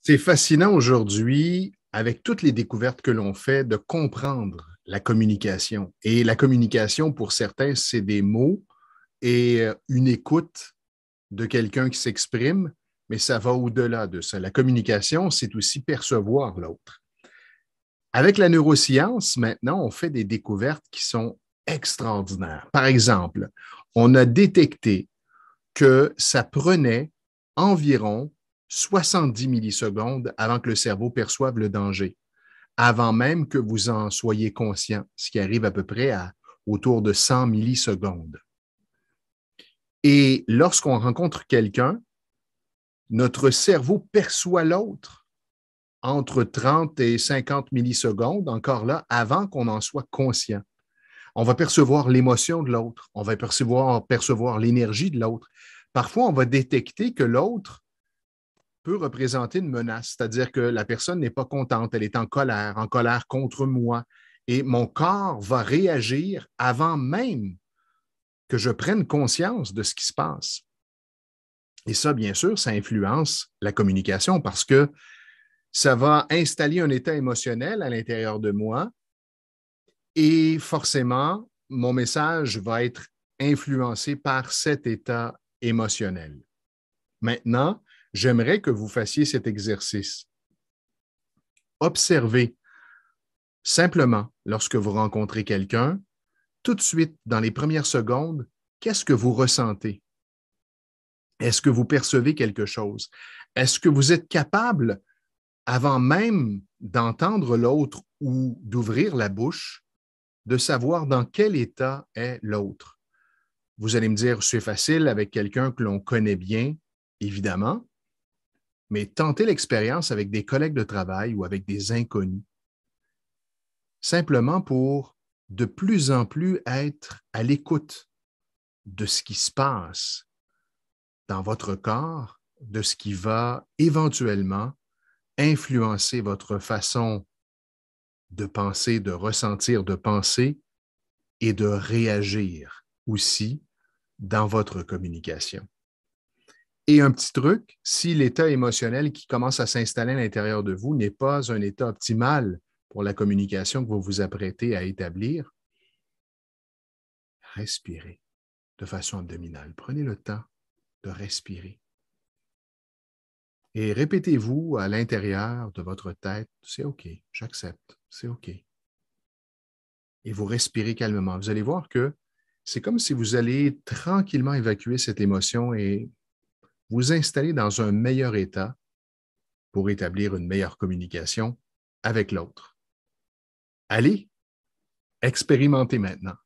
C'est fascinant aujourd'hui, avec toutes les découvertes que l'on fait, de comprendre la communication. Et la communication, pour certains, c'est des mots et une écoute de quelqu'un qui s'exprime, mais ça va au-delà de ça. La communication, c'est aussi percevoir l'autre. Avec la neuroscience, maintenant, on fait des découvertes qui sont extraordinaires. Par exemple, on a détecté que ça prenait environ 70 millisecondes avant que le cerveau perçoive le danger, avant même que vous en soyez conscient, ce qui arrive à peu près à autour de 100 millisecondes. Et lorsqu'on rencontre quelqu'un, notre cerveau perçoit l'autre entre 30 et 50 millisecondes, encore là, avant qu'on en soit conscient. On va percevoir l'émotion de l'autre, on va percevoir l'énergie de l'autre. Parfois, on va détecter que l'autre peut représenter une menace, c'est-à-dire que la personne n'est pas contente, elle est en colère contre moi, et mon corps va réagir avant même que je prenne conscience de ce qui se passe. Et ça, bien sûr, ça influence la communication parce que ça va installer un état émotionnel à l'intérieur de moi et forcément, mon message va être influencé par cet état émotionnel. Maintenant, j'aimerais que vous fassiez cet exercice. Observez simplement lorsque vous rencontrez quelqu'un, tout de suite, dans les premières secondes, qu'est-ce que vous ressentez? Est-ce que vous percevez quelque chose? Est-ce que vous êtes capable, avant même d'entendre l'autre ou d'ouvrir la bouche, de savoir dans quel état est l'autre? Vous allez me dire, c'est facile avec quelqu'un que l'on connaît bien, évidemment, mais tentez l'expérience avec des collègues de travail ou avec des inconnus, simplement pour de plus en plus être à l'écoute de ce qui se passe dans votre corps, de ce qui va éventuellement influencer votre façon de penser, de ressentir, de penser et de réagir aussi dans votre communication. Et un petit truc, si l'état émotionnel qui commence à s'installer à l'intérieur de vous n'est pas un état optimal pour la communication que vous vous apprêtez à établir, respirez de façon abdominale. Prenez le temps de respirer. Et répétez-vous à l'intérieur de votre tête, c'est OK, j'accepte, c'est OK. Et vous respirez calmement. Vous allez voir que c'est comme si vous allez tranquillement évacuer cette émotion et vous installer dans un meilleur état pour établir une meilleure communication avec l'autre. Allez, expérimentez maintenant.